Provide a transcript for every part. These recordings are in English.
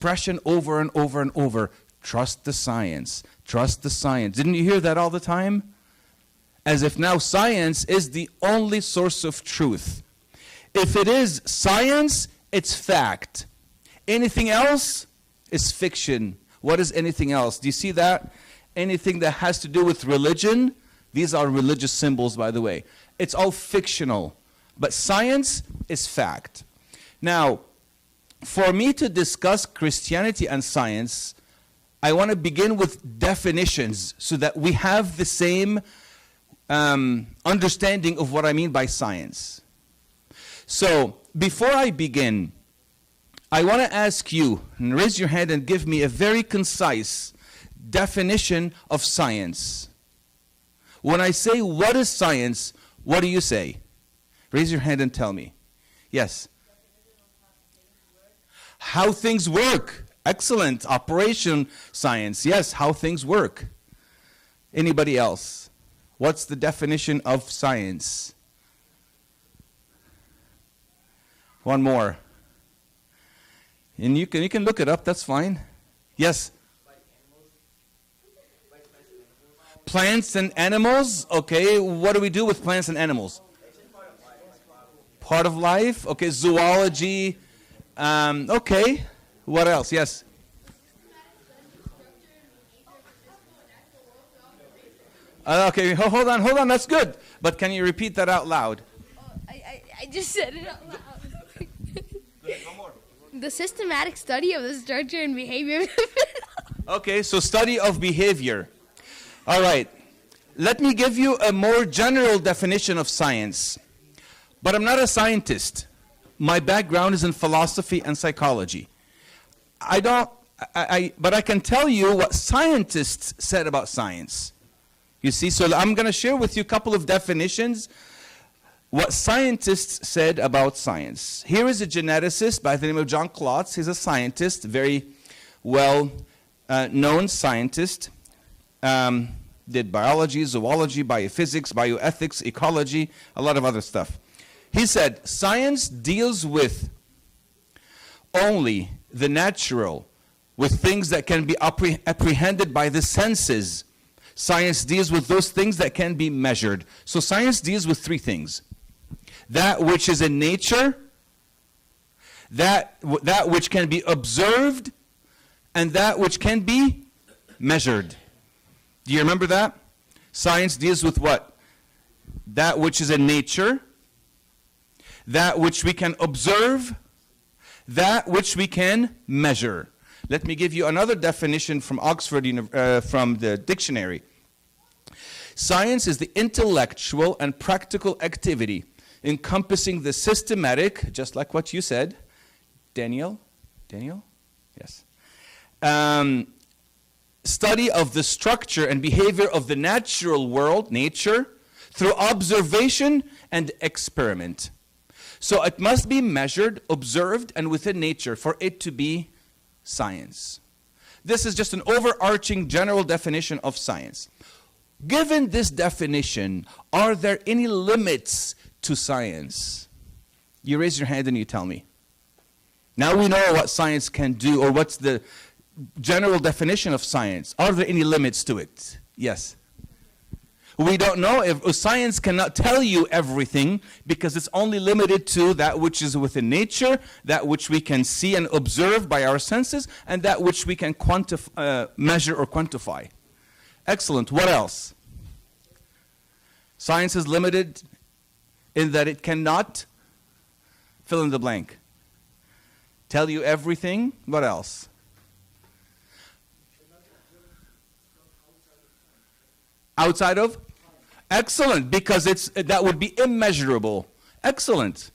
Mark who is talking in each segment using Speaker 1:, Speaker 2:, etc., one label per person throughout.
Speaker 1: expression over and over and over. Trust the science. Trust the science. Didn't you hear that all the time? As if now science is the only source of truth. If it is science, it's fact. Anything else is fiction. What is anything else? Do you see that? Anything that has to do with religion, these are religious symbols, by the way. It's all fictional. But science is fact. Now, for me to discuss Christianity and science, I want to begin with definitions so that we have the same understanding of what I mean by science. So, before I begin, I want to ask you, and raise your hand and give me a very concise definition of science. When I say, what is science, what do you say? Raise your hand and tell me. Yes. How things work. Excellent. Operation science. Yes, how things work. Anybody else? What's the definition of science? One more. And you can look it up, that's fine. Yes? Plants and animals? Okay, what do we do with plants and animals? Part of life? Okay, zoology. Okay, what else? Yes? Okay, hold on, that's good. But can you repeat that out loud?
Speaker 2: I just said it out loud.
Speaker 1: One more.
Speaker 2: The systematic study of the structure and behavior.
Speaker 1: Okay, so study of behavior. All right. Let me give you a more general definition of science. But I'm not a scientist. My background is in philosophy and psychology. But I can tell you what scientists said about science. You see, so I'm going to share with you a couple of definitions what scientists said about science. Here is a geneticist by the name of John Klotz. He's a scientist, very well known scientist. Did biology, zoology, biophysics, bioethics, ecology, a lot of other stuff. He said, science deals with only the natural, with things that can be apprehended by the senses. Science deals with those things that can be measured. So science deals with three things. That which is in nature, that which can be observed, and that which can be measured. Do you remember that? Science deals with what? That which is in nature, that which we can observe, that which we can measure. Let me give you another definition from Oxford, from the dictionary. Science is the intellectual and practical activity encompassing the systematic, just like what you said, Daniel? Yes. Study of the structure and behavior of the natural world, nature, through observation and experiment. So it must be measured, observed, and within nature for it to be science. This is just an overarching general definition of science. Given this definition, are there any limits to science? You raise your hand and you tell me. Now we know what science can do, or what's the general definition of science. Are there any limits to it? Yes. We don't know if science cannot tell you everything because it's only limited to that which is within nature, that which we can see and observe by our senses, and that which we can measure or quantify. Excellent. What else? Science is limited in that it cannot fill in the blank. Tell you everything. What else? Outside of? Excellent, because that would be immeasurable. Excellent.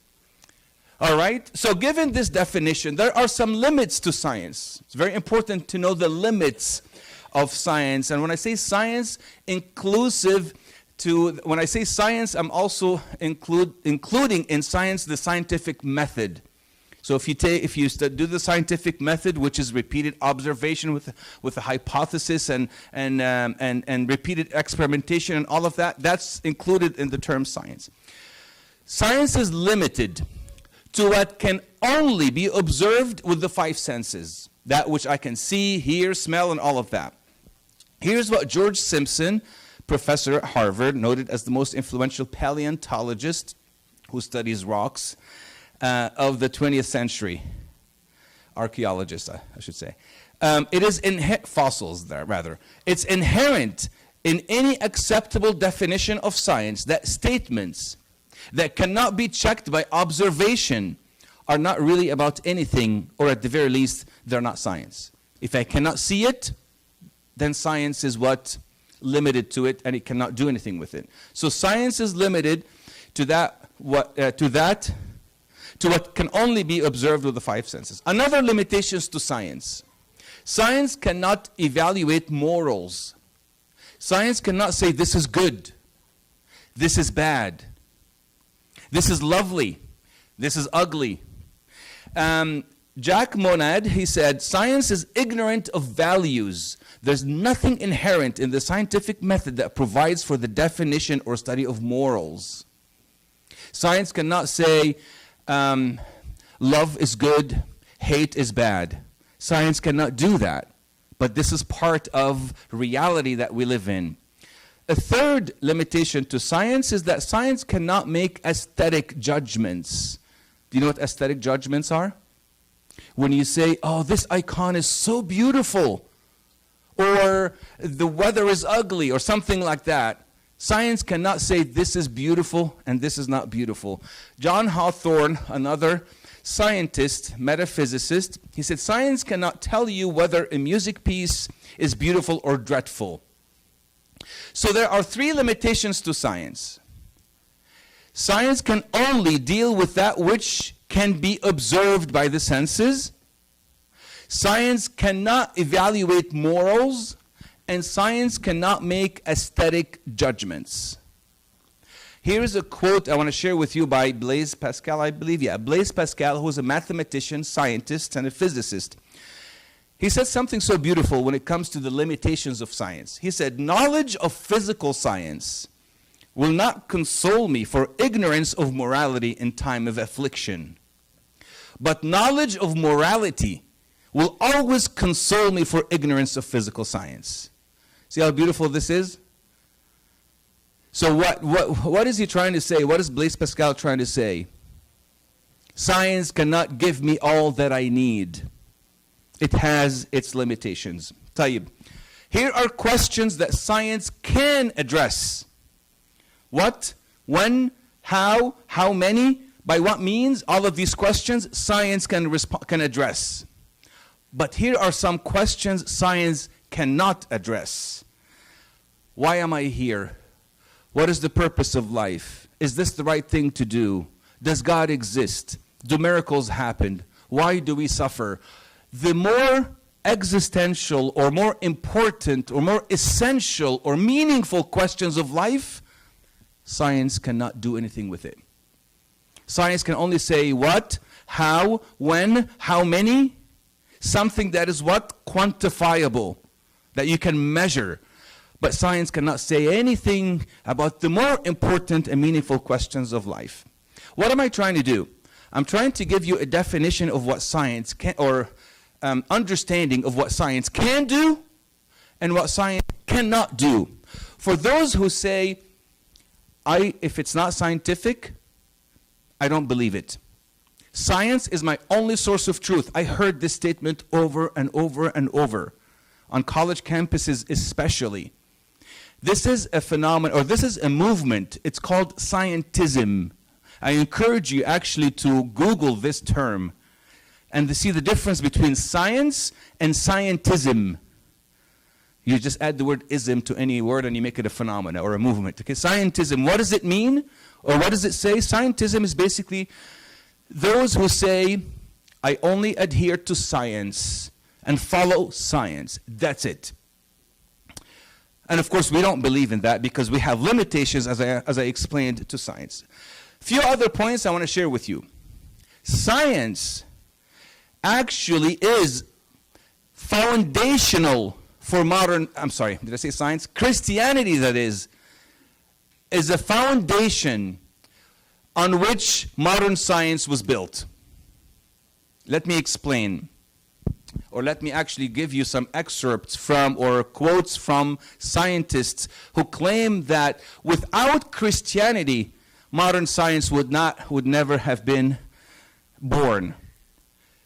Speaker 1: All right, so given this definition, there are some limits to science. It's very important to know the limits of science. And when I say science, when I say science, I'm also including in science the scientific method. So if you do the scientific method, which is repeated observation with a hypothesis and repeated experimentation and all of that, that's included in the term science. Science is limited to what can only be observed with the five senses. that which I can see, hear, smell, and all of that. Here's what George Simpson, professor at Harvard, noted as the most influential paleontologist who studies rocks of the 20th century. Archaeologist, I should say. It is fossils there, rather. It's inherent in any acceptable definition of science that statements that cannot be checked by observation are not really about anything, or at the very least, they're not science. If I cannot see it, then science is what? Limited to it, and it cannot do anything with it. So science is limited to what can only be observed with the five senses. Another limitations to science. Science cannot evaluate morals. Science cannot say this is good, this is bad, this is lovely, this is ugly. Jack Monad, he said, science is ignorant of values. There's nothing inherent in the scientific method that provides for the definition or study of morals. Science cannot say love is good, hate is bad. Science cannot do that. But this is part of reality that we live in. A third limitation to science is that science cannot make aesthetic judgments. Do you know what aesthetic judgments are? When you say, oh, this icon is so beautiful, or the weather is ugly, or something like that. Science cannot say this is beautiful and this is not beautiful. John Hawthorne, another scientist, metaphysicist, he said, science cannot tell you whether a music piece is beautiful or dreadful. So there are three limitations to science. Science can only deal with that which can be observed by the senses. Science cannot evaluate morals, and science cannot make aesthetic judgments. Here is a quote I want to share with you by Blaise Pascal, I believe. Yeah, Blaise Pascal, who is a mathematician, scientist, and a physicist. He said something so beautiful when it comes to the limitations of science. He said, knowledge of physical science will not console me for ignorance of morality in time of affliction. But knowledge of morality will always console me for ignorance of physical science. See how beautiful this is? So what is he trying to say? What is Blaise Pascal trying to say? Science cannot give me all that I need. It has its limitations. Tayyib. Here are questions that science can address. What, when, how many, by what means? All of these questions science can address. But here are some questions science cannot address. Why am I here? What is the purpose of life? Is this the right thing to do? Does God exist? Do miracles happen? Why do we suffer? The more existential or more important or more essential or meaningful questions of life, science cannot do anything with it. Science can only say what, how, when, how many, something that is what? Quantifiable, that you can measure. But science cannot say anything about the more important and meaningful questions of life. What am I trying to do? I'm trying to give you a definition of what science can, or understanding of what science can do and what science cannot do. For those who say, if it's not scientific, I don't believe it. Science is my only source of truth. I heard this statement over and over and over, on college campuses especially. This is a phenomenon, or this is a movement. It's called scientism. I encourage you actually to Google this term and to see the difference between science and scientism. You just add the word ism to any word and you make it a phenomena or a movement. Okay, scientism, what does it mean? Or what does it say? Scientism is basically those who say, I only adhere to science and follow science. That's it. And of course, we don't believe in that because we have limitations, as I explained, to science. Few other points I want to share with you. Science actually is foundational for modern, did I say science? Christianity, that is a foundation on which modern science was built. Let me explain. or let me actually give you some excerpts from or quotes from scientists who claim that without Christianity, modern science would never have been born.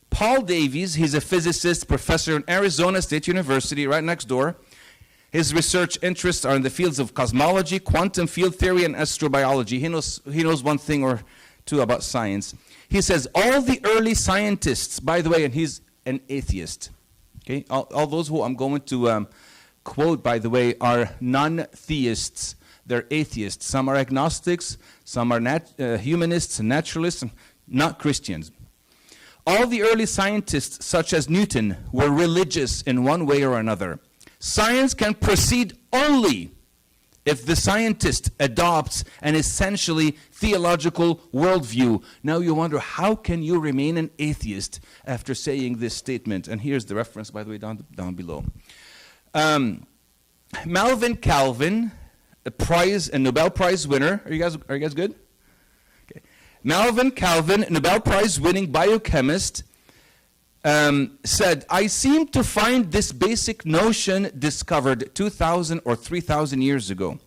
Speaker 1: Paul Davies, he's a physicist, professor in Arizona State University, right next door. His research interests are in the fields of cosmology, quantum field theory, and astrobiology. He knows one thing or two about science. He says all the early scientists, by the way, and he's an atheist. Okay, all those who I'm going to quote, by the way, are non-theists. They're atheists. Some are agnostics, some are humanists and naturalists, not Christians. All the early scientists, such as Newton, were religious in one way or another. Science can proceed only if the scientist adopts an essentially theological worldview. Now you wonder, how can you remain an atheist after saying this statement? And here's the reference, by the way, down below. Melvin Calvin, a Nobel Prize winner. Are you guys good? Okay. Melvin Calvin, Nobel Prize winning biochemist, said, I seem to find this basic notion discovered 2,000 or 3,000 years ago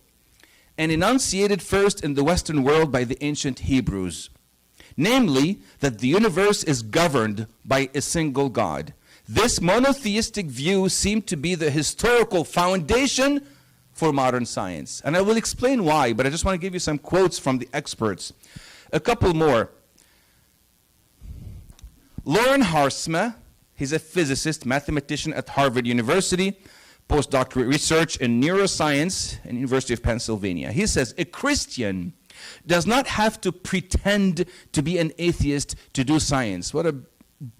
Speaker 1: and enunciated first in the Western world by the ancient Hebrews, namely that the universe is governed by a single God. This monotheistic view seemed to be the historical foundation for modern science. And I will explain why, but I just want to give you some quotes from the experts. A couple more. Lauren Harsma, he's a physicist, mathematician at Harvard University, postdoctorate research in neuroscience at University of Pennsylvania. He says, a Christian does not have to pretend to be an atheist to do science. What a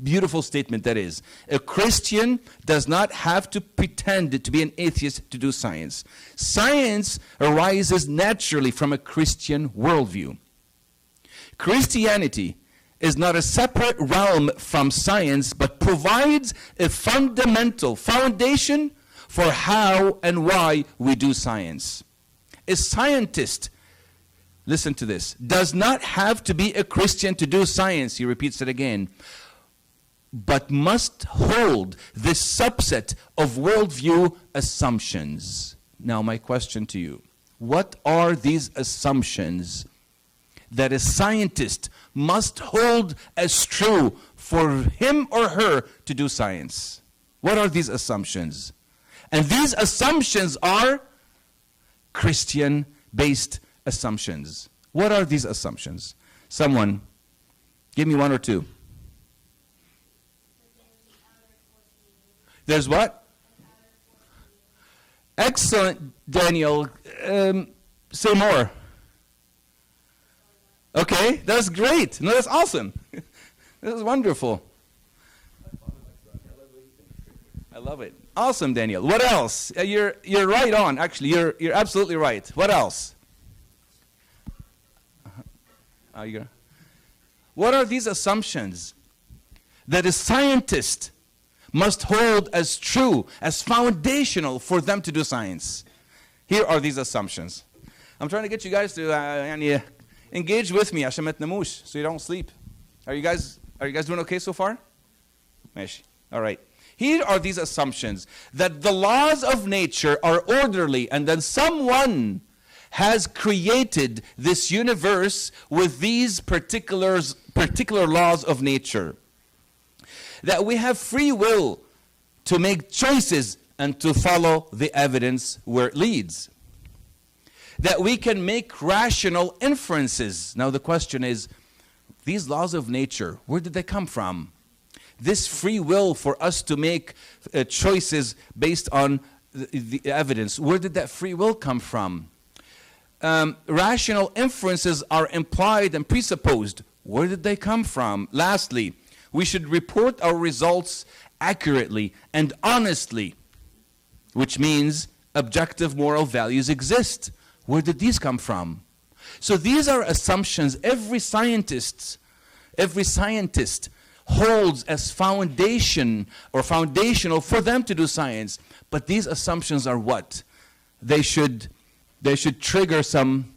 Speaker 1: beautiful statement that is. A Christian does not have to pretend to be an atheist to do science. Science arises naturally from a Christian worldview. Christianity is not a separate realm from science, but provides a fundamental foundation for how and why we do science. A scientist, listen to this, does not have to be a Christian to do science, he repeats it again, but must hold this subset of worldview assumptions. Now my question to you, what are these assumptions that a scientist must hold as true for him or her to do science? What are these assumptions? And these assumptions are Christian-based assumptions. What are these assumptions? Someone, give me one or two. There's what? Excellent, Daniel. Say more. Okay, that's great. No, that's awesome. This is wonderful. I love it. Awesome, Daniel. What else? You're right on. Actually, you're absolutely right. What else? What are these assumptions that a scientist must hold as true, as foundational for them to do science? Here are these assumptions. I'm trying to get you guys to engage with me, عشان ما تناموش, so you don't sleep. Are you guys doing okay so far? ماشي. All right. Here are these assumptions that the laws of nature are orderly, and then someone has created this universe with these particular laws of nature. That we have free will to make choices and to follow the evidence where it leads. That we can make rational inferences. Now the question is, these laws of nature, where did they come from? This free will for us to make choices based on the evidence, where did that free will come from? Rational inferences are implied and presupposed. Where did they come from? Lastly, we should report our results accurately and honestly, which means objective moral values exist. Where did these come from? So these are assumptions every scientist holds as foundation or foundational for them to do science. But these assumptions are what? They should trigger some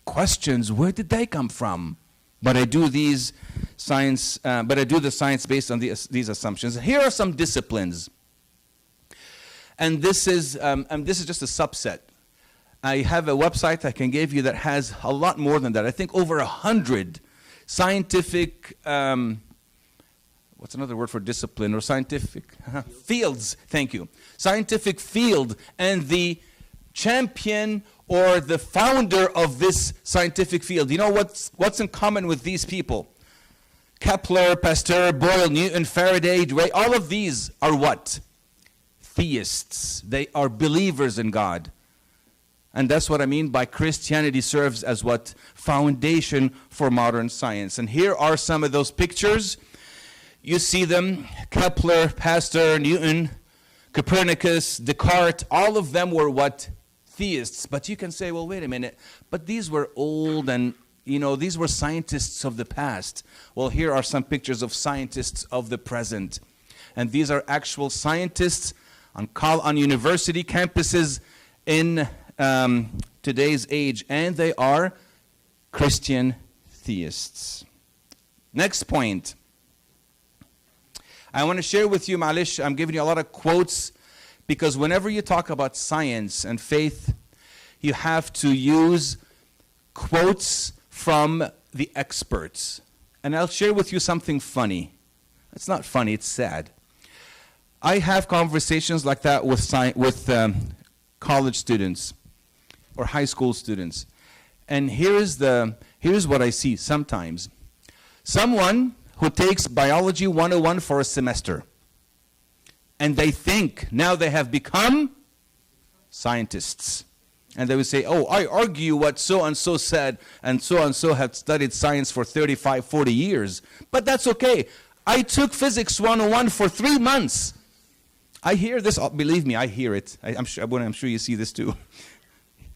Speaker 1: questions. Where did they come from? But I do these science. But I do the science based on these assumptions. Here are some disciplines, and this is just a subset. I have a website I can give you that has a lot more than that. I think over 100 scientific. What's another word for discipline or scientific fields? Thank you. Scientific field, and the champion or the founder of this scientific field. You know what's in common with these people? Kepler, Pasteur, Boyle, Newton, Faraday, all of these are what? Theists. They are believers in God. And that's what I mean by Christianity serves as what? Foundation for modern science. And here are some of those pictures. You see them, Kepler, Pasteur, Newton, Copernicus, Descartes, all of them were what? Theists. But you can say, well, wait a minute, but these were old and, these were scientists of the past. Well, here are some pictures of scientists of the present. And these are actual scientists on university campuses in today's age, and they are Christian theists. Next point. I want to share with you, Malish, I'm giving you a lot of quotes, because whenever you talk about science and faith, you have to use quotes from the experts. And I'll share with you something funny. It's not funny, it's sad. I have conversations like that with college students or high school students. And here's what I see sometimes. Someone who takes Biology 101 for a semester, and they think now they have become scientists. And they would say, oh, I argue what so-and-so said, and so-and-so had studied science for 35, 40 years. But that's okay. I took Physics 101 for 3 months. I hear this, believe me, I hear it. I'm sure you see this too.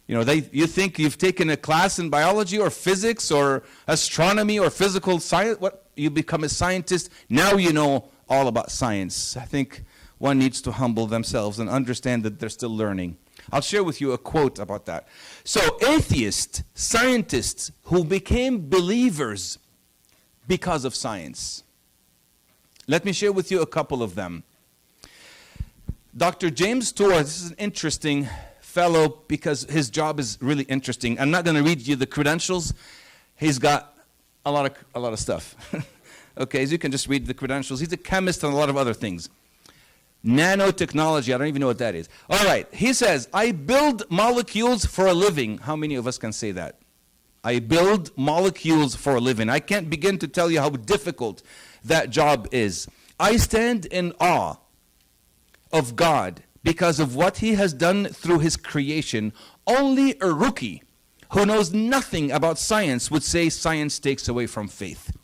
Speaker 1: You think you've taken a class in biology or physics or astronomy or physical science, you become a scientist, now you know all about science. I think one needs to humble themselves and understand that they're still learning. I'll share with you a quote about that. So, atheists, scientists who became believers because of science. Let me share with you a couple of them. Dr. James Tour, this is an interesting fellow because his job is really interesting. I'm not going to read you the credentials. He's got a lot of stuff. Okay, so you can just read the credentials. He's a chemist and a lot of other things. Nanotechnology, I don't even know what that is. All right, he says, I build molecules for a living. How many of us can say that? I build molecules for a living. I can't begin to tell you how difficult that job is. I stand in awe of God because of what he has done through his creation. Only a rookie who knows nothing about science would say science takes away from faith.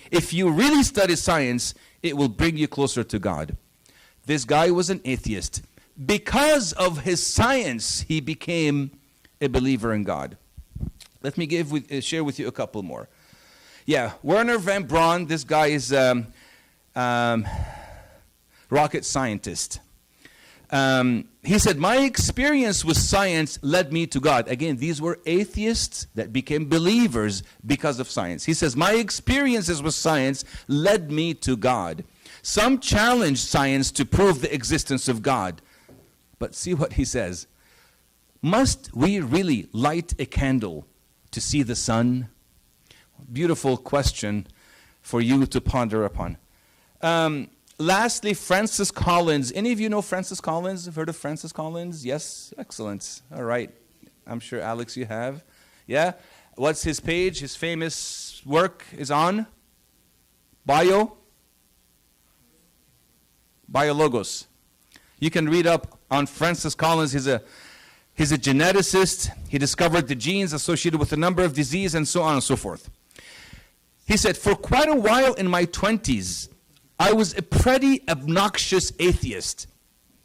Speaker 1: If you really study science, it will bring you closer to God. This guy was an atheist. Because of his science, he became a believer in God. Let me share with you a couple more. Yeah, Werner von Braun, this guy is rocket scientist. He said, my experience with science led me to God. Again, these were atheists that became believers because of science. He says, my experiences with science led me to God. Some challenge science to prove the existence of God. But see what he says. Must we really light a candle to see the sun? Beautiful question for you to ponder upon. Lastly, Francis Collins. Any of you know Francis Collins? Have heard of Francis Collins? Yes? Excellent. All right. I'm sure, Alex, you have. Yeah? What's his page? His famous work is on Biologos. You can read up on Francis Collins. He's a geneticist. He discovered the genes associated with a number of diseases and so on and so forth. He said, for quite a while in my 20s, I was a pretty obnoxious atheist.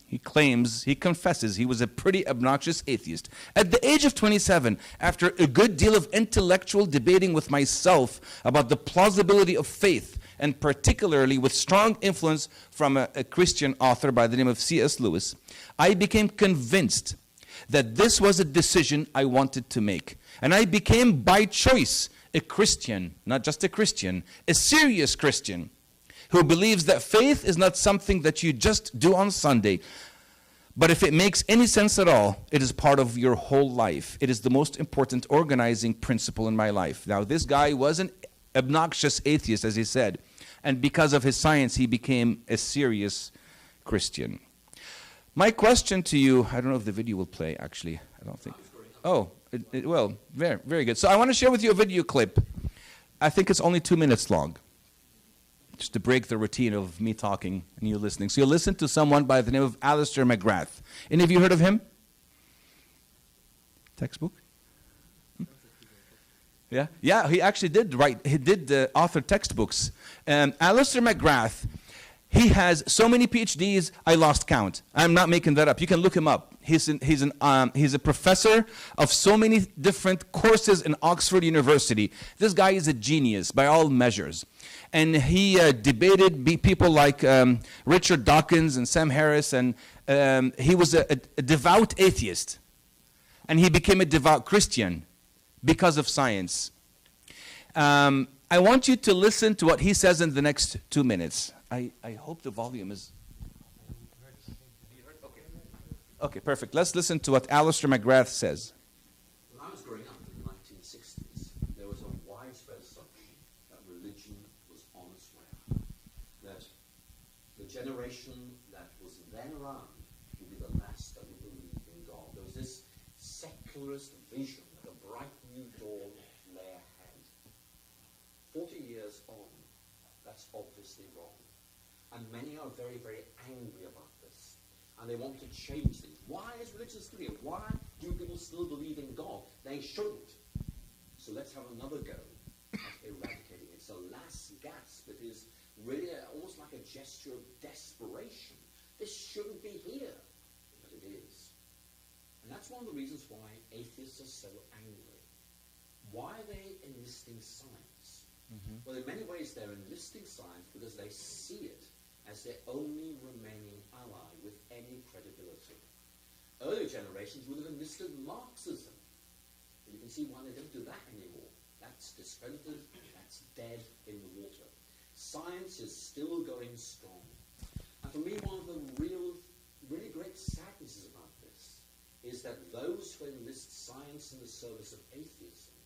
Speaker 1: He confesses he was a pretty obnoxious atheist. At the age of 27, after a good deal of intellectual debating with myself about the plausibility of faith, and particularly with strong influence from a Christian author by the name of C.S. Lewis, I became convinced that this was a decision I wanted to make. And I became, by choice, a Christian, not just a Christian, a serious Christian, who believes that faith is not something that you just do on Sunday, but if it makes any sense at all, it is part of your whole life. It is the most important organizing principle in my life. Now, this guy was an obnoxious atheist, as he said, and because of his science, he became a serious Christian. My question to you, I don't know if the video will play, actually. I don't think. Oh, it will. Very, very good. So I want to share with you a video clip. I think it's only 2 minutes long, just to break the routine of me talking and you listening. So you'll listen to someone by the name of Alistair McGrath. Any of you heard of him? Textbook? Yeah? Yeah, he actually did write, he did author textbooks. Alistair McGrath, he has so many PhDs, I lost count. I'm not making that up. You can look him up. He's a professor of so many different courses in Oxford University. This guy is a genius by all measures. And he debated people like Richard Dawkins and Sam Harris, and he was a devout atheist. And he became a devout Christian because of science. I want you to listen to what he says in the next 2 minutes. I hope the volume is... Okay, perfect. Let's listen to what Alistair McGrath says.
Speaker 3: When I was growing up in the 1960s, there was a widespread assumption that religion was on its way out. That the generation that was then around would be the last that would believe in God. There was this secularist vision that a bright new dawn lay ahead. 40 years on, that's obviously wrong. And many are very, very angry about this. And they want to change things. Why is religion still here? Why do people still believe in God? They shouldn't. So let's have another go at eradicating it. It's a last gasp. It is really almost like a gesture of desperation. This shouldn't be here. But it is. And that's one of the reasons why atheists are so angry. Why are they enlisting science? Well, in many ways they're enlisting science because they see it as their only remaining ally with any credibility. Earlier generations would have enlisted Marxism. And you can see why they don't do that anymore. That's discredited, that's dead in the water. Science is still going strong. And for me, one of the really great sadnesses about this is that those who enlist science in the service of atheism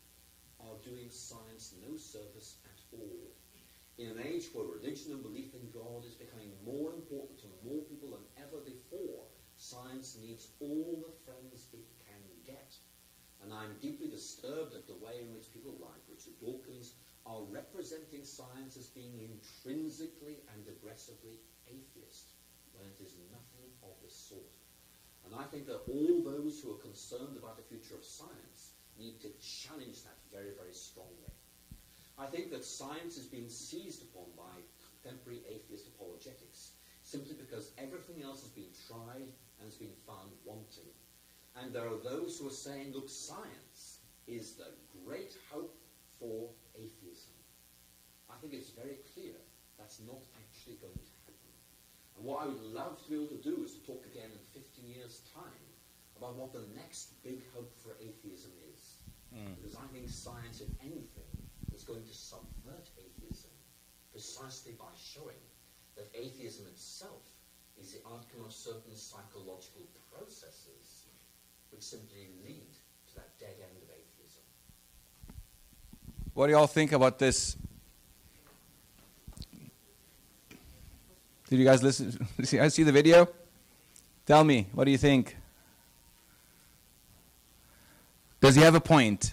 Speaker 3: are doing science no service at all. In an age where religion and belief in God is becoming more important to more people than ever before, science needs all the friends it can get. And I'm deeply disturbed at the way in which people like Richard Dawkins are representing science as being intrinsically and aggressively atheist, when it is nothing of the sort. And I think that all those who are concerned about the future of science need to challenge that very, very strongly. I think that science is being seized upon by contemporary atheist apologetics simply because everything else has been tried and has been found wanting. And there are those who are saying, look, science is the great hope for atheism. I think it's very clear that's not actually going to happen. And what I would love to be able to do is to talk again in 15 years' time about what the next big hope for atheism is. Because I think science, if anything, is going to subvert atheism precisely by showing that atheism itself is the outcome of certain psychological processes which simply lead to that dead end of atheism.
Speaker 1: What do y'all think about this? Did you guys listen? I see the video? Tell me, what do you think? Does he have a point?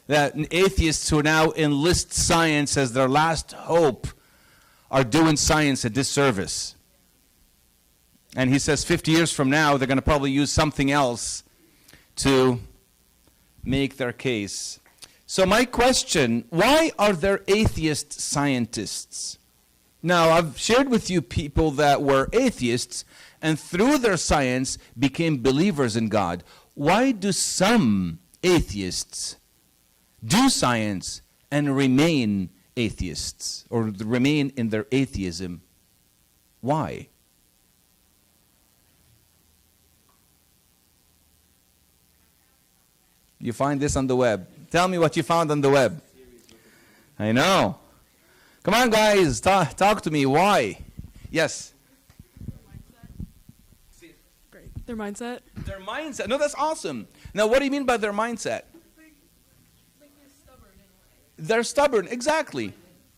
Speaker 1: That atheists who now enlist science as their last hope are doing science a disservice. And he says 50 years from now, they're going to probably use something else to make their case. So my question, why are there atheist scientists? Now, I've shared with you people that were atheists and through their science became believers in God. Why do some atheists do science and remain atheists or remain in their atheism? Why? You find this on the web. Tell me what you found on the web. I know. Come on, guys, talk to me. Why? Yes.
Speaker 4: Great. Their mindset.
Speaker 1: Their mindset. No, that's awesome. Now, what do you mean by their mindset? They're stubborn. Exactly.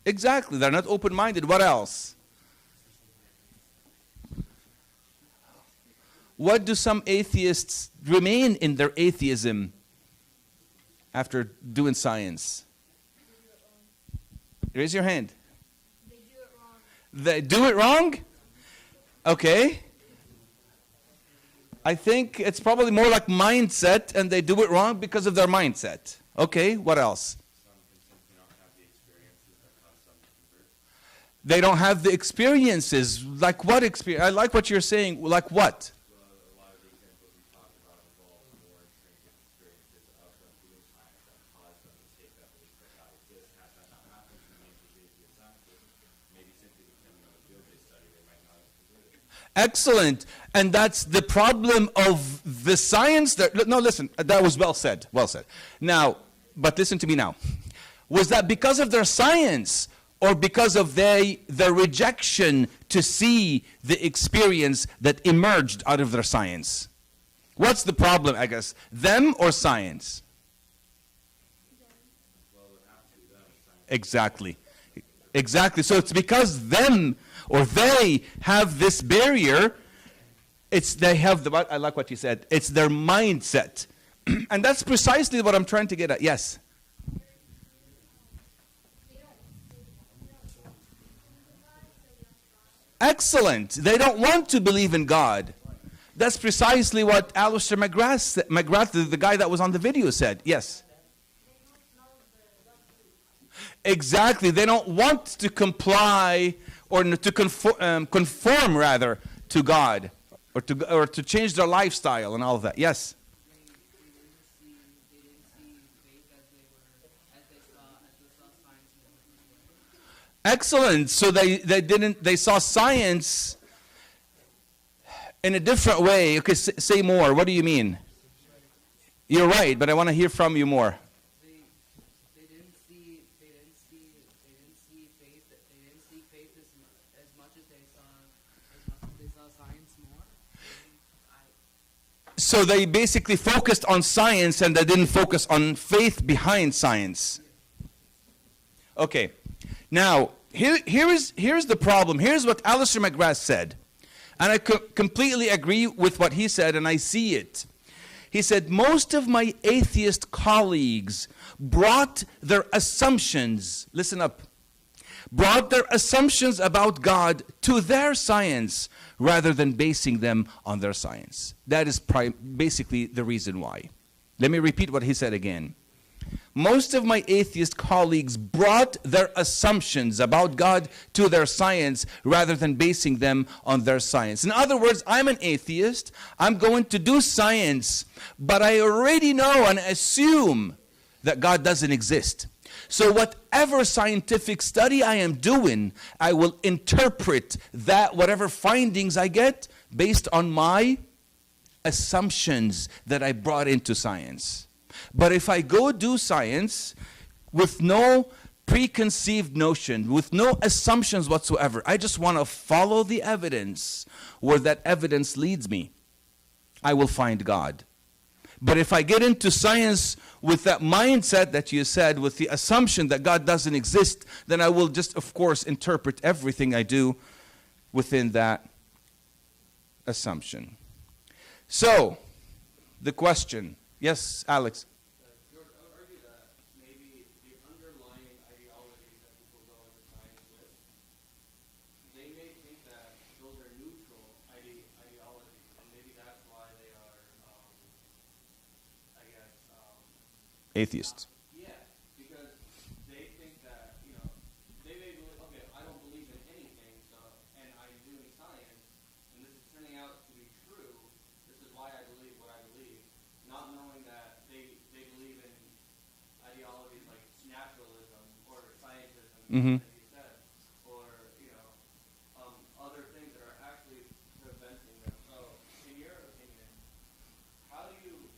Speaker 1: Exactly. They're not open-minded. What else? What do some atheists remain in their atheism after doing science? Raise your hand. They do it wrong? Okay. I think it's probably more like mindset, and they do it wrong because of their mindset. Okay, what else? They don't have the experiences. Like what experience? I like what you're saying. Like what? Excellent. And that's the problem of the science that, no, listen, that was well said. Well said. Now, but listen to me now. Was that because of their science or because of their rejection to see the experience that emerged out of their science? What's the problem, I guess? Them or science? Exactly. Exactly. So it's because them or they have this barrier. They have I like what you said. It's their mindset. And that's precisely what I'm trying to get at. Yes. Excellent. They don't want to believe in God. That's precisely what Alistair McGrath, the guy that was on the video, said. Yes. Exactly. They don't want to comply or to conform rather to God or to change their lifestyle and all of that. Yes. Excellent. So they saw science in a different way. Okay, say more. What do you mean? You're right, but I want to hear from you more.
Speaker 5: They didn't see faith as much as they saw science more.
Speaker 1: So they basically focused on science and they didn't focus on faith behind science. Okay. Now, here's the problem. Here's what Alistair McGrath said. And I completely agree with what he said, and I see it. He said, most of my atheist colleagues brought their assumptions, listen up, brought their assumptions about God to their science rather than basing them on their science. That is basically the reason why. Let me repeat what he said again. Most of my atheist colleagues brought their assumptions about God to their science rather than basing them on their science. In other words, I'm an atheist. I'm going to do science, but I already know and assume that God doesn't exist. So whatever scientific study I am doing, I will interpret that, whatever findings I get, based on my assumptions that I brought into science. But if I go do science with no preconceived notion, with no assumptions whatsoever, I just want to follow the evidence where that evidence leads me, I will find God. But if I get into science with that mindset that you said, with the assumption that God doesn't exist, then I will just, of course, interpret everything I do within that assumption. So, the question. Yes, Alex.
Speaker 6: George, I would argue that maybe the underlying ideologies that people go into science with, they may think that those are neutral ideologies, and maybe that's why they are,
Speaker 1: Atheists.
Speaker 6: yeah, because they think that, they may believe, okay, I don't believe in anything, and I'm doing science, and this is turning out to be true, this is why I believe what I believe, not knowing that they believe in ideologies like naturalism or scientism,
Speaker 1: Mm-hmm.
Speaker 6: as you said, or other things that are actually preventing them. So, in your opinion, how do you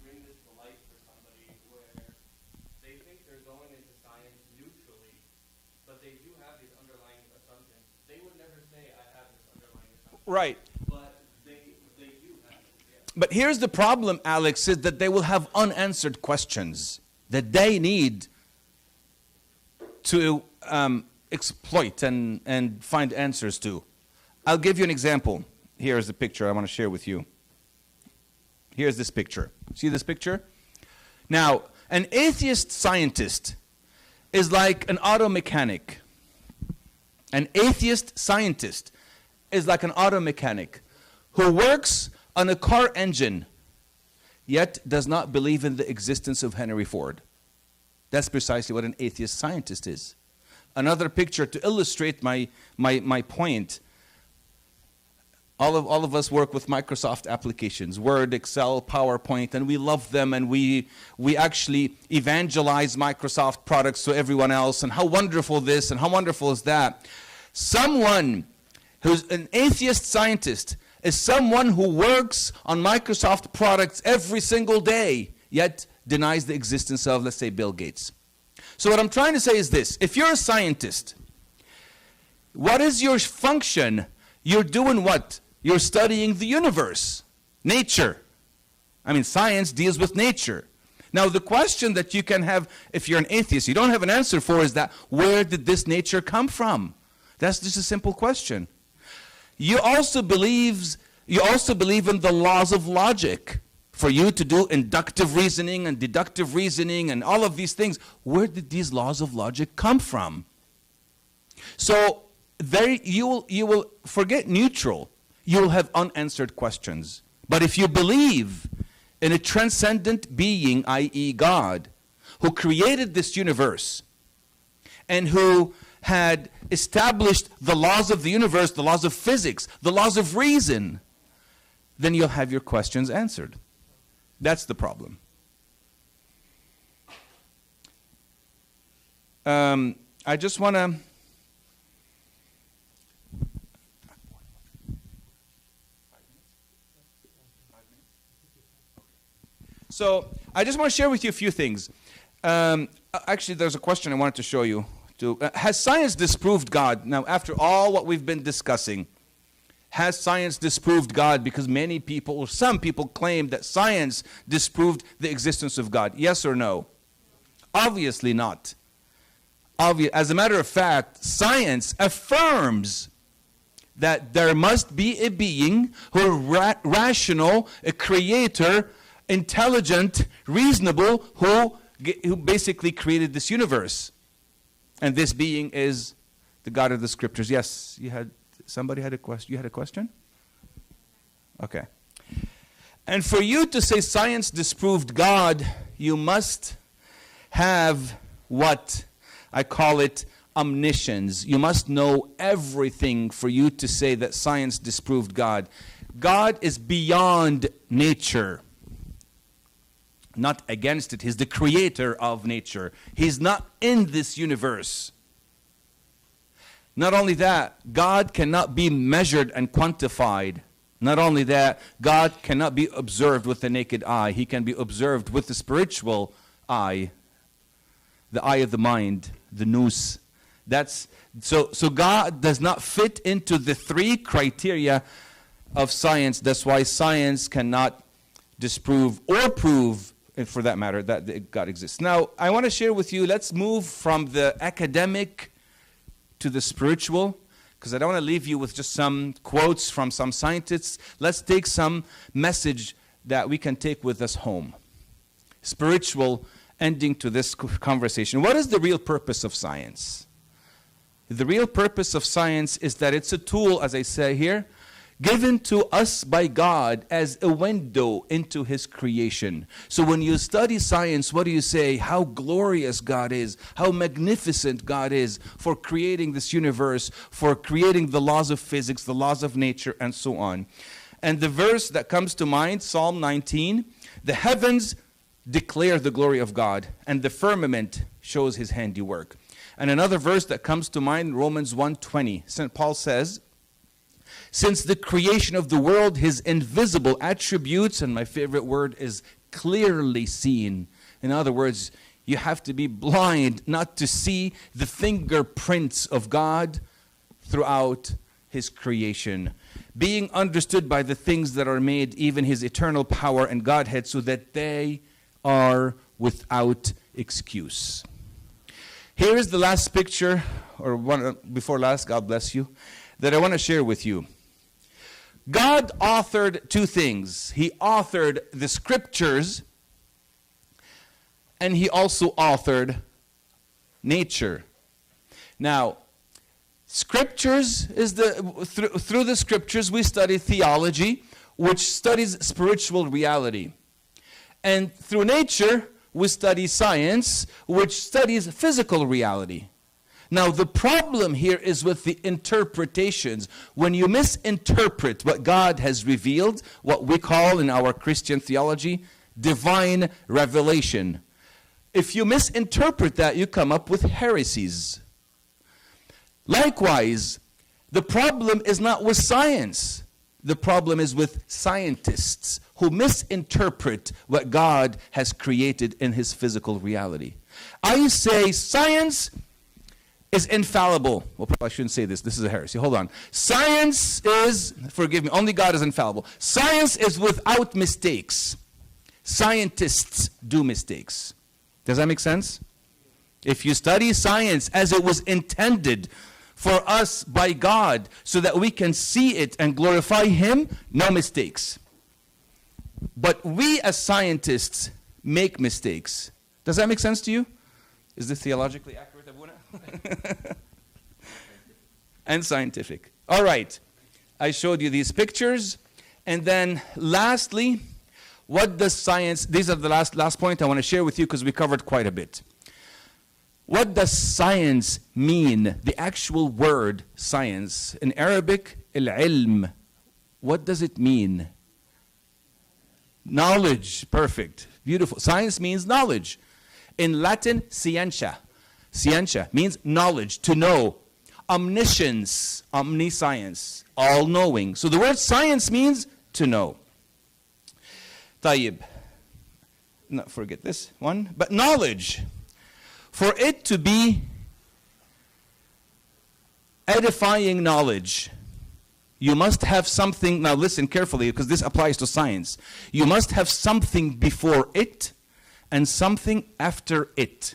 Speaker 6: bring this to light for somebody where they think they're going
Speaker 1: Right.
Speaker 6: but they do have it. Yeah.
Speaker 1: But here's the problem, Alex, is that they will have unanswered questions that they need to exploit and find answers to. I'll give you an example. Here's the picture I want to share with you. Here's this picture. See this picture? Now, an atheist scientist is like an auto mechanic. An atheist scientist is like an auto mechanic who works on a car engine, yet does not believe in the existence of Henry Ford. That's precisely what an atheist scientist is. Another picture to illustrate my point. All of us work with Microsoft applications, Word, Excel, PowerPoint, and we love them, and we actually evangelize Microsoft products to everyone else, and how wonderful this and how wonderful is that. Someone who's an atheist scientist is someone who works on Microsoft products every single day, yet denies the existence of, let's say, Bill Gates. So what I'm trying to say is this: if you're a scientist, what is your function? You're doing what? You're studying the universe, nature. I mean, science deals with nature. Now, the question that you can have, if you're an atheist, you don't have an answer for, is that, where did this nature come from? That's just a simple question. You also believe in the laws of logic. For you to do inductive reasoning and deductive reasoning and all of these things, where did these laws of logic come from? So there you will forget neutral. You will have unanswered questions. But if you believe in a transcendent being, i.e. God, who created this universe and who had established the laws of the universe, the laws of physics, the laws of reason, then you'll have your questions answered. That's the problem. I just want to... So I just want to share with you a few things. Actually, there's a question I wanted to show you. Has science disproved God? Now, after all what we've been discussing, has science disproved God? Because many people, or some people, claim that science disproved the existence of God. Yes or no? Obviously not. As a matter of fact, science affirms that there must be a being who is rational, a creator, intelligent, reasonable, who basically created this universe. And this being is the God of the Scriptures. Yes, somebody had a question. You had a question? Okay. And for you to say science disproved God, you must have what I call it omniscience. You must know everything for you to say that science disproved God. God is beyond nature, not against it. He's the creator of nature. He's not in this universe. Not only that, God cannot be measured and quantified. Not only that, God cannot be observed with the naked eye. He can be observed with the spiritual eye, the eye of the mind, the nous. So God does not fit into the three criteria of science. That's why science cannot disprove or prove, for that matter, that God exists. Now, I want to share with you, let's move from the academic to the spiritual, because I don't want to leave you with just some quotes from some scientists. Let's take some message that we can take with us home. Spiritual ending to this conversation. What is the real purpose of science? The real purpose of science is that it's a tool, as I say here, given to us by God as a window into His creation. So when you study science, what do you say? How glorious God is, how magnificent God is for creating this universe, for creating the laws of physics, the laws of nature, and so on. And the verse that comes to mind, Psalm 19, the heavens declare the glory of God, and the firmament shows His handiwork. And another verse that comes to mind, Romans 1:20, St. Paul says, since the creation of the world, His invisible attributes, and my favorite word is clearly seen. In other words, you have to be blind not to see the fingerprints of God throughout his creation, being understood by the things that are made, even his eternal power and Godhead, so that they are without excuse. Here is the last picture, or one before last, God bless you, that I want to share with you. God authored two things. He authored the scriptures, and he also authored nature. Now, scriptures is through the scriptures we study theology, which studies spiritual reality. And through nature, we study science, which studies physical reality. Now, the problem here is with the interpretations. When you misinterpret what God has revealed, what we call in our Christian theology, divine revelation. If you misinterpret that, you come up with heresies. Likewise, the problem is not with science. The problem is with scientists who misinterpret what God has created in his physical reality. I say science is infallible. Well, probably I shouldn't say this. This is a heresy. Hold on. Science is, forgive me, only God is infallible. Science is without mistakes. Scientists do mistakes. Does that make sense? If you study science as it was intended for us by God so that we can see it and glorify him, no mistakes. But we as scientists make mistakes. Does that make sense to you? Is this theologically accurate, Abuna? And scientific. All right. I showed you these pictures. And then lastly, what does science, these are the last point I want to share with you because we covered quite a bit. What does science mean? The actual word science. In Arabic, al-ilm. What does it mean? Knowledge. Perfect. Beautiful. Science means knowledge. In Latin, scientia. Scientia means knowledge, to know. Omniscience, omniscience, all-knowing. So the word science means to know. Tayyib. No, forget this one. But knowledge. For it to be edifying knowledge, you must have something. Now listen carefully, because this applies to science. You must have something before it and something after it.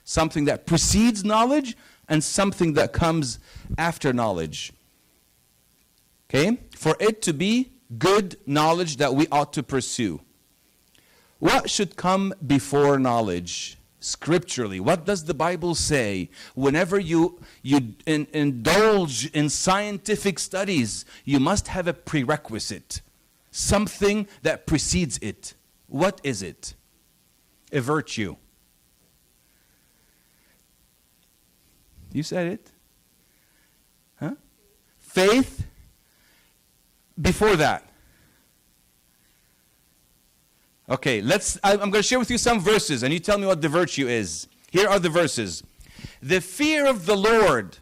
Speaker 1: Something that precedes knowledge and something that comes after knowledge. Okay? For it to be good knowledge that we ought to pursue. What should come before knowledge? Scripturally, what does the Bible say? Whenever you indulge in scientific studies, you must have a prerequisite. Something that precedes it. What is it? A virtue. You said it. Huh? Faith. Before that. Okay, I'm going to share with you some verses and you tell me what the virtue is. Here are the verses. The fear of the Lord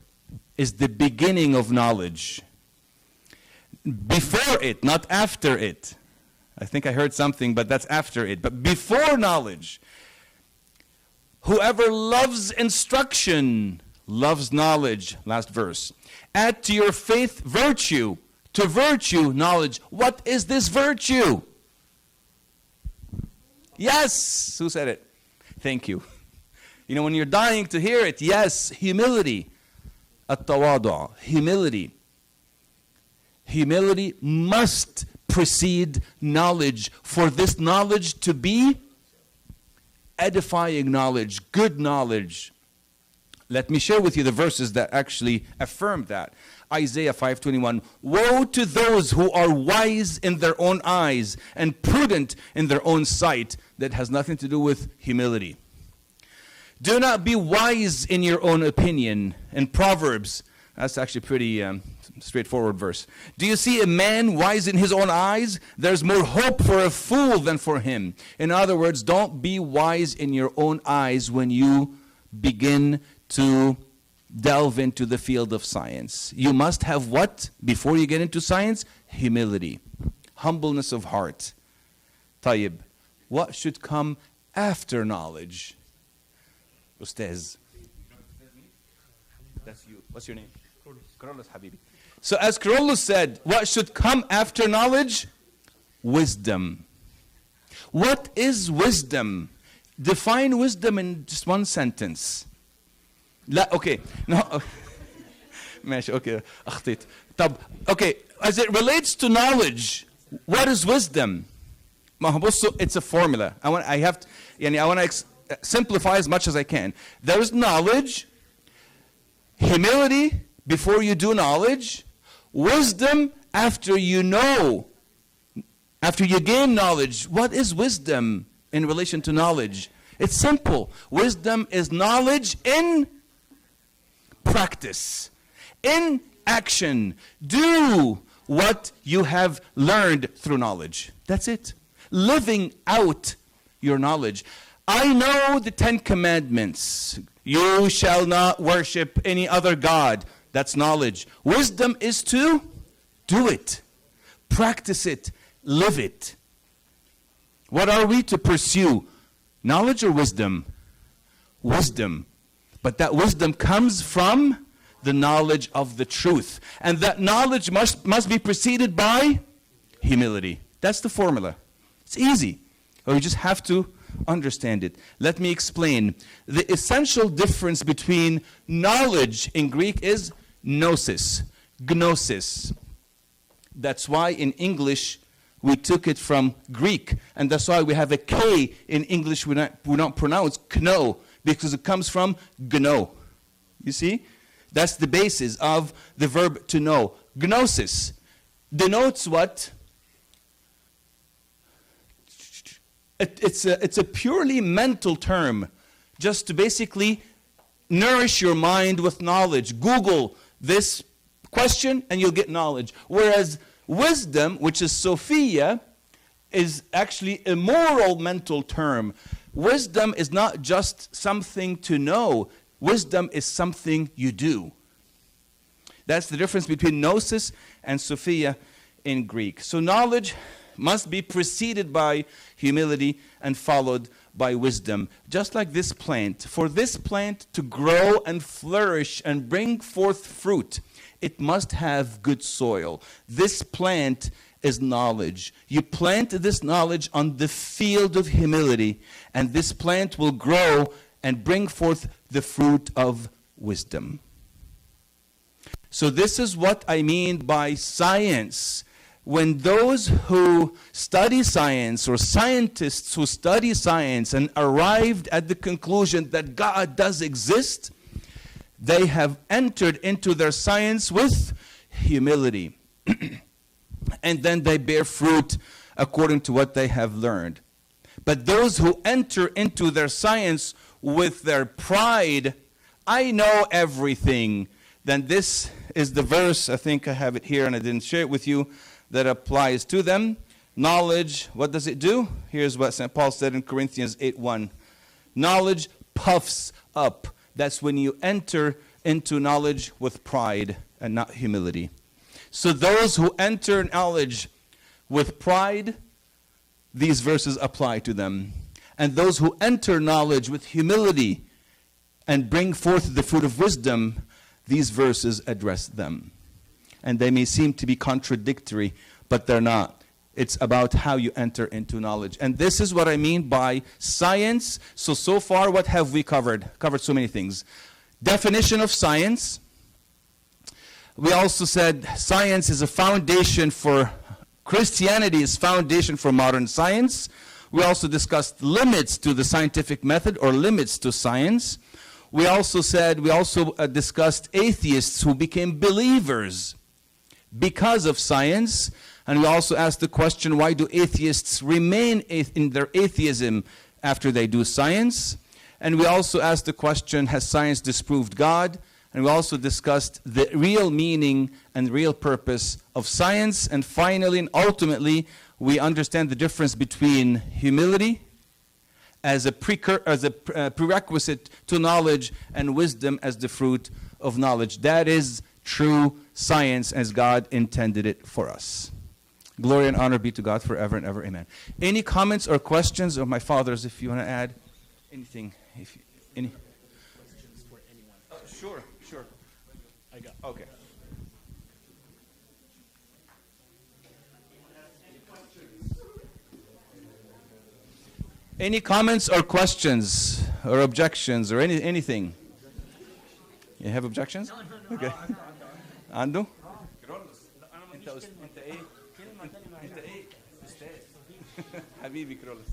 Speaker 1: is the beginning of knowledge. Before it, not after it. I think I heard something, but that's after it. But before knowledge. Whoever loves instruction loves knowledge. Last verse. Add to your faith virtue. To virtue, knowledge. What is this virtue? Yes! Who said it? Thank you. You know, when you're dying to hear it, yes, humility. At-tawadu', humility. Humility must precede knowledge. For this knowledge to be edifying knowledge, good knowledge. Let me share with you the verses that actually affirm that. Isaiah 5:21. Woe to those who are wise in their own eyes and prudent in their own sight. That has nothing to do with humility. Do not be wise in your own opinion. In Proverbs, that's actually pretty straightforward verse. Do you see a man wise in his own eyes? There's more hope for a fool than for him. In other words, don't be wise in your own eyes when you begin to delve into the field of science. You must have what? Before you get into science? Humility. Humbleness of heart. Tayyib. What should come after knowledge? Ustaz. That's you. What's your name? Carlos Habibi. So as Carolus said, what should come after knowledge? Wisdom. What is wisdom? Define wisdom in just one sentence. لا okay. No. ماشي okay. أخطيت. طب okay. As it relates to knowledge, what is wisdom? ما هو بصوا, it's a formula. I want to simplify as much as I can. There is knowledge, humility before you do knowledge, wisdom after you know, after you gain knowledge. What is wisdom in relation to knowledge? It's simple. Wisdom is knowledge in practice, in action. Do what you have learned through knowledge. That's it. Living out your knowledge. I know the 10 Commandments. You shall not worship any other God. That's knowledge. Wisdom is to do it, practice it, live it. What are we to pursue? Knowledge or wisdom? Wisdom. But that wisdom comes from the knowledge of the truth. And that knowledge must be preceded by humility. That's the formula. It's easy. We just have to understand it. Let me explain. The essential difference between knowledge in Greek is gnosis. Gnosis. That's why in English we took it from Greek. And that's why we have a K in English we don't pronounce kno, because it comes from gno. You see? That's the basis of the verb to know. Gnosis denotes what? It's a purely mental term, just to basically nourish your mind with knowledge. Google this question and you'll get knowledge. Whereas wisdom, which is Sophia, is actually a moral mental term. Wisdom is not just something to know. Wisdom is something you do. That's the difference between gnosis and Sophia in Greek. So knowledge must be preceded by humility and followed by wisdom. Just like this plant. For this plant to grow and flourish and bring forth fruit, it must have good soil. This plant is knowledge. You plant this knowledge on the field of humility, and this plant will grow and bring forth the fruit of wisdom. So this is what I mean by science. When those who study science, or scientists who study science and arrived at the conclusion that God does exist, they have entered into their science with humility. And then they bear fruit according to what they have learned. But those who enter into their science with their pride, I know everything, then this is the verse, I think I have it here and I didn't share it with you, that applies to them. Knowledge, what does it do? Here's what St. Paul said in Corinthians 8:1. Knowledge puffs up. That's when you enter into knowledge with pride and not humility. So those who enter knowledge with pride, these verses apply to them. And those who enter knowledge with humility and bring forth the fruit of wisdom, these verses address them. And they may seem to be contradictory, but they're not. It's about how you enter into knowledge. And this is what I mean by science. So far, what have we covered? Covered so many things. Definition of science. We also said science is a foundation for, Christianity is foundation for modern science. We also discussed limits to the scientific method, or limits to science. We also discussed atheists who became believers because of science. And we also asked the question, why do atheists remain in their atheism after they do science? And we also asked the question, has science disproved God? And we also discussed the real meaning and real purpose of science. And finally and ultimately, we understand the difference between humility as a prerequisite to knowledge, and wisdom as the fruit of knowledge. That is true science as God intended it for us. Glory and honor be to God forever and ever. Amen. Any comments or questions of my fathers, if you want to add anything? Any? Sure. I got. Okay. Any comments or questions or objections or anything? You have objections? Okay. عنده؟ انت ايه؟ حبيبي كرولس.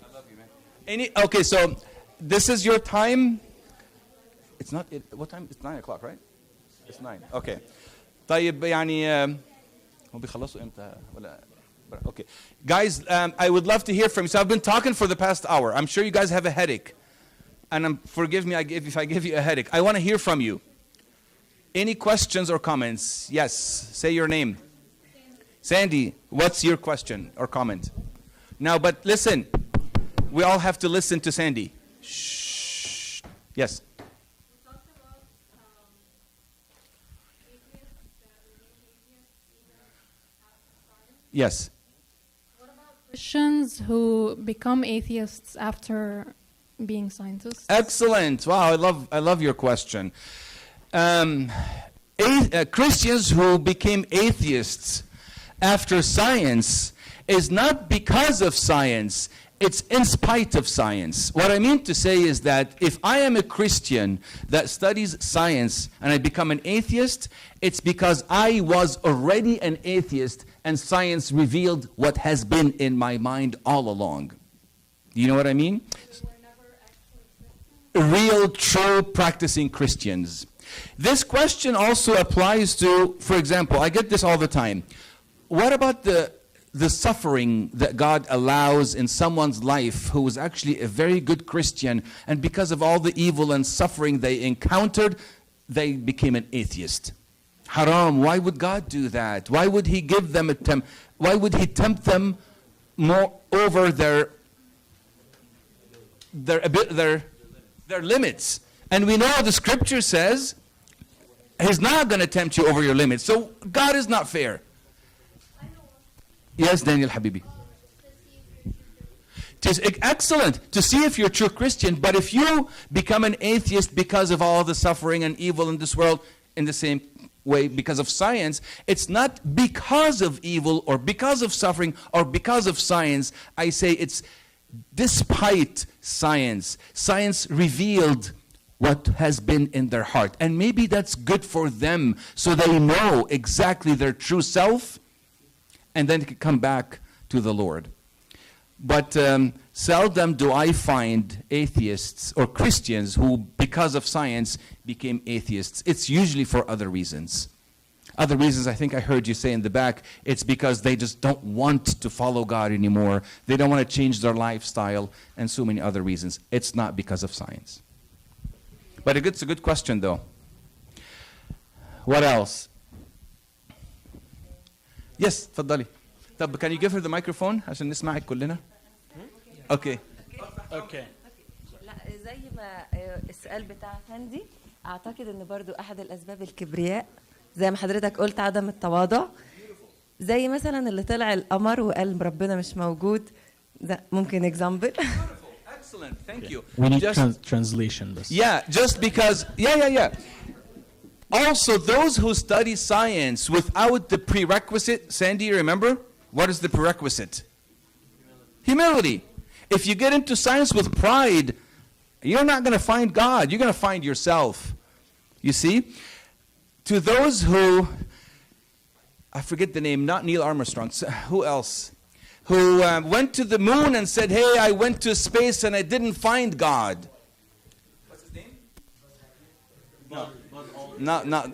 Speaker 1: I love you, man. Okay, so this is your time. It's not, what time? It's 9 o'clock, right? It's 9. Okay. طيب يعني هم بيخلصوا امتى ولا Okay. Guys, I would love to hear from you. So I've been talking for the past hour. I'm sure you guys have a headache. And forgive me if I give you a headache. I want to hear from you. Any questions or comments? Yes. Say your name. Sandy, what's your question or comment? Now, but listen. We all have to listen to Sandy. Shh. Yes. Yes.
Speaker 7: Christians who become atheists after being scientists?
Speaker 1: Excellent. Wow, I love your question. Christians who became atheists after science is not because of science, it's in spite of science. What I mean to say is that if I am a Christian that studies science and I become an atheist, it's because I was already an atheist and science revealed what has been in my mind all along. You know what I mean? Real, true, practicing Christians. This question also applies to, for example, I get this all the time. What about the suffering that God allows in someone's life who was actually a very good Christian, and because of all the evil and suffering they encountered, they became an atheist? Haram. Why would God do that? Why would He give them why would He tempt them more over their limits? And we know the Scripture says He's not going to tempt you over your limits. So God is not fair. Yes, Daniel Habibi. Excellent to see if you're a true Christian, but if you become an atheist because of all the suffering and evil in this world, in the same way because of science, it's not because of evil or because of suffering or because of science. I say it's despite science. Science revealed what has been in their heart, and maybe that's good for them so they know exactly their true self, and then can come back to the Lord. But seldom do I find atheists or Christians who, because of science, became atheists. It's usually for other reasons. Other reasons, I think I heard you say in the back, it's because they just don't want to follow God anymore. They don't want to change their lifestyle, and so many other reasons. It's not because of science. But it's a good question, though. What else? Yes, تفضلي. طب can you give her the microphone عشان نسمعك كلنا? Okay.
Speaker 8: اوكي
Speaker 9: لا زي ما السؤال بتاع فندي اعتقد ان برضو احد الاسباب الكبرياء زي ما حضرتك قلت عدم التواضع زي مثلا اللي طلع القمر وقال ربنا مش موجود ده ممكن example.
Speaker 1: Excellent, thank you.
Speaker 8: We need translation.
Speaker 1: Yeah, just because, yeah. Also, those who study science without the prerequisite, Sandy, you remember? What is the prerequisite? Humility. If you get into science with pride, you're not going to find God. You're going to find yourself. You see? To those who, I forget the name, not Neil Armstrong, who else? Who went to the moon and said, hey, I went to space and I didn't find God. What's his name? No. Not.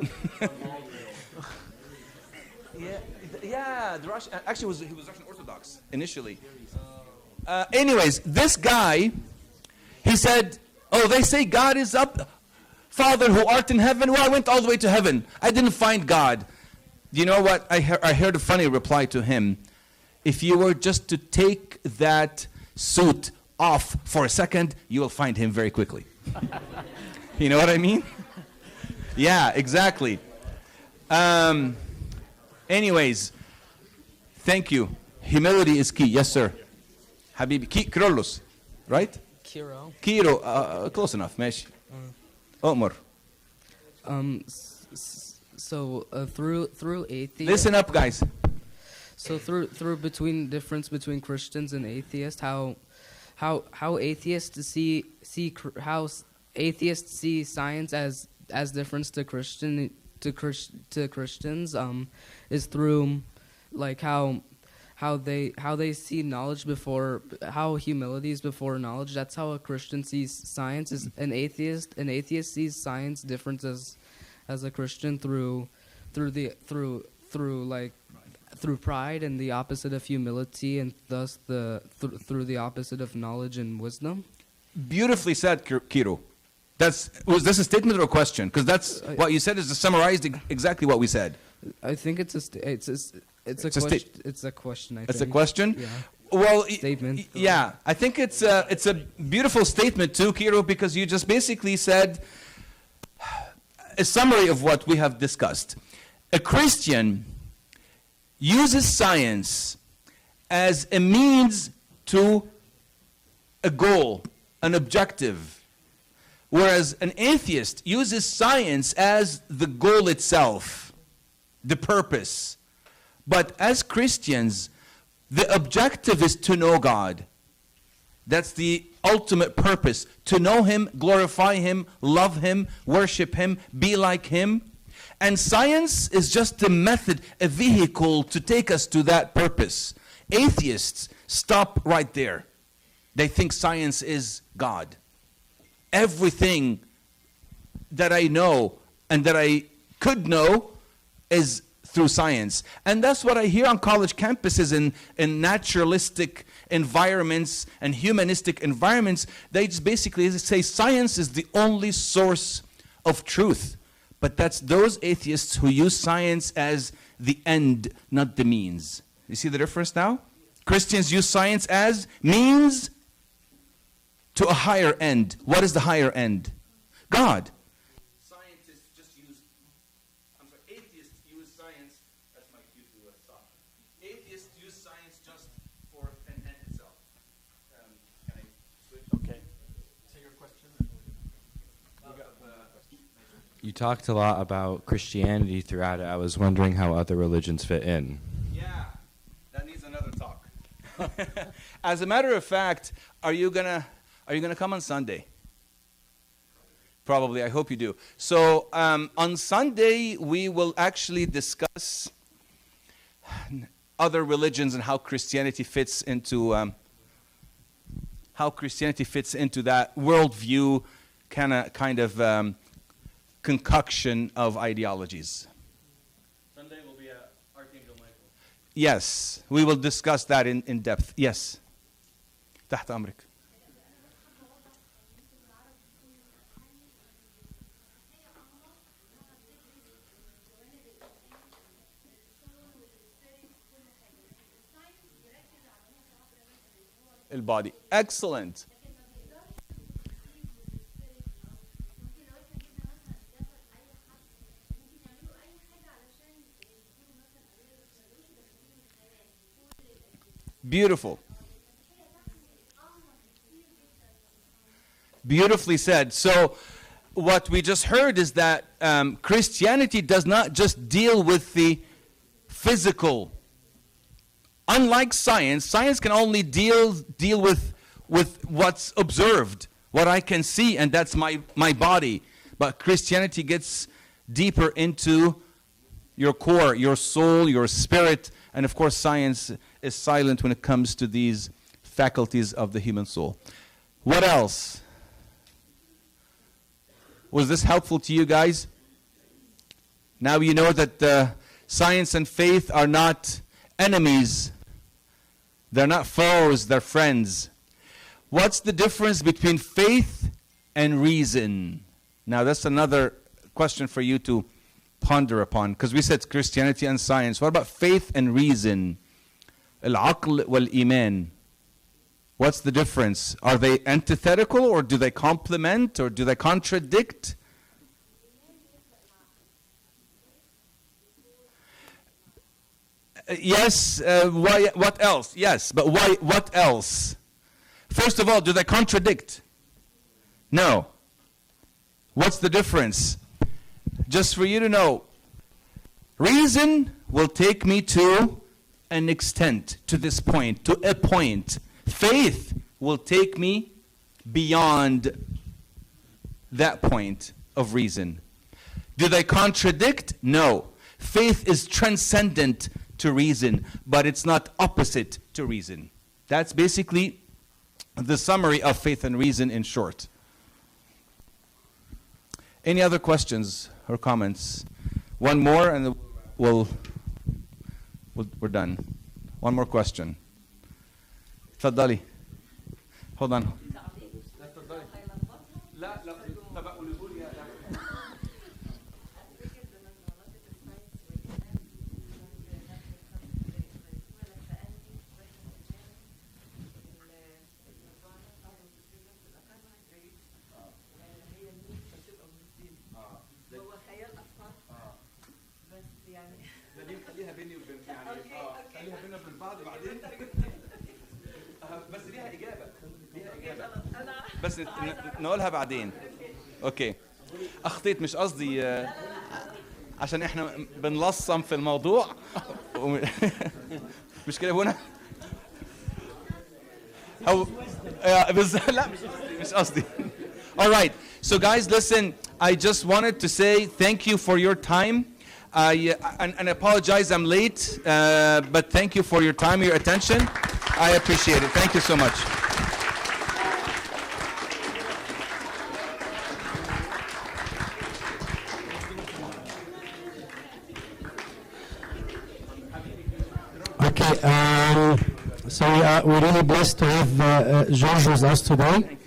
Speaker 1: Yeah. The Russian. Actually, he was Russian Orthodox initially. Anyways, this guy, he said, "Oh, they say God is up, Father who art in heaven. Well, I went all the way to heaven. I didn't find God." You know what? I heard a funny reply to him. If you were just to take that suit off for a second, you will find him very quickly. You know what I mean? Yeah, exactly. Anyways, thank you. Humility is key. Yes, sir. Habibi. Kirolos, right? Kiro. Close enough. ماشي. Omar.
Speaker 5: So through atheism.
Speaker 1: Listen up, guys.
Speaker 5: So through between difference between Christians and atheists, how atheists see science as difference to Christians is through like how they see knowledge before, how humility is before knowledge. That's how a Christian sees science. Is an atheist sees science different as a Christian through pride and the opposite of humility, and thus through the opposite of knowledge and wisdom.
Speaker 1: Beautifully said, Kiro. Was this a statement or a question? Because that's what you said is summarized exactly what we said.
Speaker 5: I think it's a question. I think
Speaker 1: It's a question.
Speaker 5: Yeah.
Speaker 1: Well,
Speaker 5: Statement.
Speaker 1: yeah, I think it's a beautiful statement too, Kiro, because you just basically said a summary of what we have discussed. A Christian uses science as a means to a goal, an objective, whereas an atheist uses science as the goal itself, the purpose. But as Christians, the objective is to know God. That's the ultimate purpose, to know Him, glorify Him, love Him, worship Him, be like Him. And science is just a method, a vehicle to take us to that purpose. Atheists stop right there. They think science is God. Everything that I know and that I could know is through science. And that's what I hear on college campuses in naturalistic environments and humanistic environments. They just basically say science is the only source of truth. But that's those atheists who use science as the end, not the means. You see the difference now? Christians use science as means to a higher end. What is the higher end? God. Scientists just atheists use science, that's my cue to stop. Atheists use science just for an end itself. Can I switch?
Speaker 8: Okay. Take your question.
Speaker 10: You talked a lot about Christianity throughout it. I was wondering how other religions fit in.
Speaker 1: Yeah, that needs another talk. As a matter of fact, are you gonna come on Sunday? Probably, I hope you do. So on Sunday, we will actually discuss other religions and how Christianity fits into that worldview, kind of concoction of ideologies.
Speaker 6: Sunday will be at Archangel Michael.
Speaker 1: Yes, we will discuss that in depth. Yes. تحت أمرك. البادي. Excellent. Beautiful. Beautifully said. So what we just heard is that Christianity does not just deal with the physical. Unlike science, science can only deal with what's observed, what I can see, and that's my body. But Christianity gets deeper into your core, your soul, your spirit, and of course science is silent when it comes to these faculties of the human soul. What else? Was this helpful to you guys? Now you know that science and faith are not enemies. They're not foes, they're friends. What's the difference between faith and reason? Now that's another question for you to ponder upon, because we said Christianity and science. What about faith and reason? Al-aql wal-iman. What's the difference? Are they antithetical, or do they complement, or do they contradict? Yes, why, what else? Yes, but why, what else? First of all, do they contradict? No. What's the difference? Just for you to know, reason will take me to an extent, to this point, to a point. Faith will take me beyond that point of reason. Do they contradict? No. Faith is transcendent to reason, but it's not opposite to reason. That's basically the summary of faith and reason in short. Any other questions or comments? One more and we're done. One more question. تفضلي. Hold on. بس نقولها بعدين. اوكي. اخطيت مش قصدي عشان احنا بنلصم في الموضوع. مش كده هنا؟ أو لا مش قصدي. All right. So guys, listen, I just wanted to say thank you for your time. And apologize I'm late, but thank you for your time, your attention. I appreciate it. Thank you so much.
Speaker 11: Okay, so we're really blessed to have George with us today,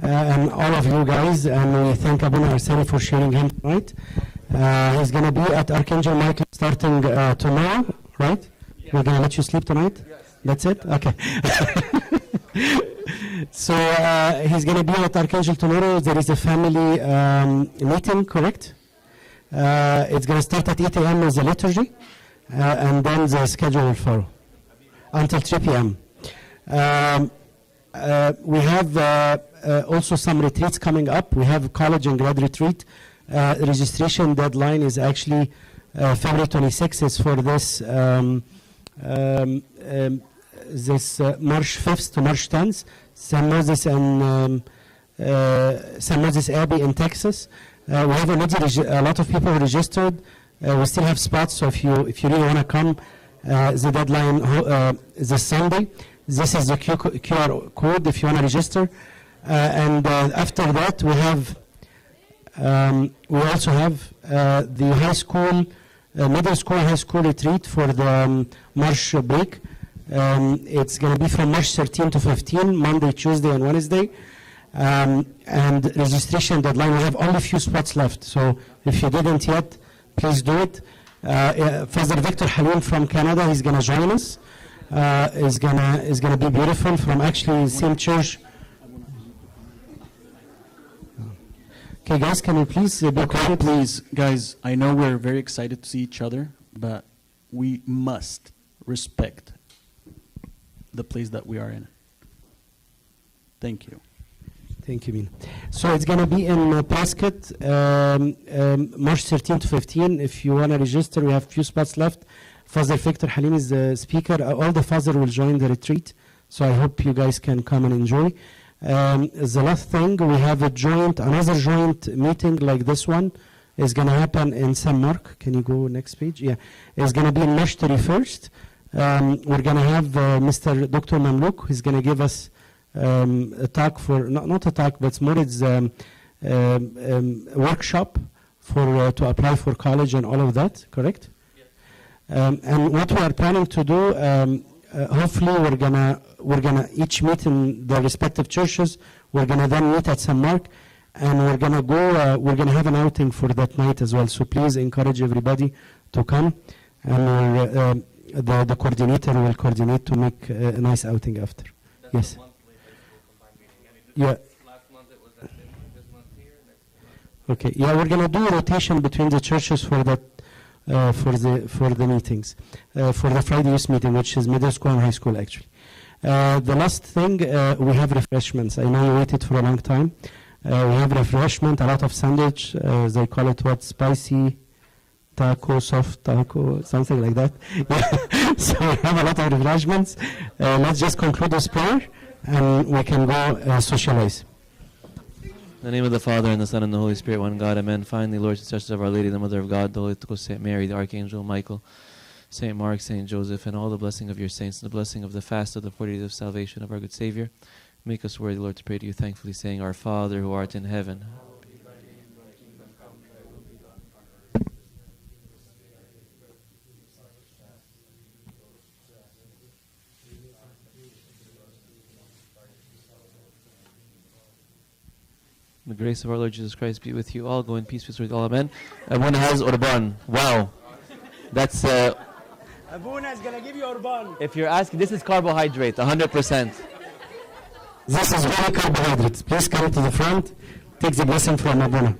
Speaker 11: and all of you guys, and we thank Abuna Arsani for sharing him tonight. He's going to be at Archangel Michael starting tomorrow, right? Yeah. We're going to let you sleep tonight? Yes. That's it? Okay. So he's going to be at Archangel tomorrow. There is a family meeting, correct? It's going to start at 8 a.m. with the liturgy, and then the schedule will follow until 3 p.m. We have also some retreats coming up. We have college and grad retreat. Registration deadline is actually February 26th is for this March 5th to March 10th, St. Moses and St. Moses Abbey in Texas. We have already a lot of people registered. We still have spots, so if you really want to come, the deadline this Sunday. This is the QR code if you want to register. And after that, we also have the high school, middle school, high school retreat for the March break. It's going to be from March 13 to 15, Monday, Tuesday, and Wednesday. And registration deadline, we have only a few spots left. So if you didn't yet, please do it. Father Victor Halim from Canada, he's going to join us. Is gonna be beautiful from actually same church. Okay, guys, can you please be quiet?
Speaker 8: Please, guys, I know we're very excited to see each other, but we must respect the place that we are in. Thank you.
Speaker 11: Thank you, Mina. So it's going to be in Prescott, March 13 to 15. If you want to register, we have a few spots left. Father Victor Halim is the speaker. All the fathers will join the retreat, so I hope you guys can come and enjoy. The last thing, we have another joint meeting like this one is going to happen in San Mark. Can you go next page? Yeah, it's going to be on March 31st. We're going to have Mr. Dr. Mamlouk, who's going to give us a talk for, not a talk, but more it's a workshop for to apply for college and all of that, correct? Yes. And what we are planning to do, hopefully we're gonna each meet in the respective churches. We're gonna then meet at St. Mark, and we're gonna go. We're gonna have an outing for that night as well. So please encourage everybody to come, and the coordinator will coordinate to make a nice outing after.
Speaker 6: That's
Speaker 11: yes.
Speaker 6: A monthly high school combined meeting. I mean,
Speaker 11: yeah.
Speaker 6: Last month it was at this month here.
Speaker 11: Okay. Yeah, we're gonna do a rotation between the churches for that. For the meetings, for the Friday youth meeting, which is middle school and high school actually. The last thing, we have refreshments. I know you waited for a long time. We have refreshment, a lot of sandwich. They call it what? Spicy taco, soft taco, something like that. So we have a lot of refreshments. Let's just conclude this prayer and we can go socialize.
Speaker 12: In the name of the Father, and the Son, and the Holy Spirit, one God, amen. Finally, Lord, intercessors of Our Lady, the Mother of God, the Holy Saint Mary, the Archangel Michael, Saint Mark, Saint Joseph, and all the blessing of your saints, and the blessing of the fast of the 40 days of salvation of our good Savior, make us worthy, Lord, to pray to you thankfully, saying, Our Father, who art in heaven. The grace of our Lord Jesus Christ be with you all. Go in peace with all. Amen. Everyone has Urban. Wow. That's...
Speaker 11: Abuna is going to give you Urban.
Speaker 12: if you're asking, this is carbohydrate, 100%.
Speaker 11: This is very carbohydrates. Please come to the front. Take the blessing from Abuna.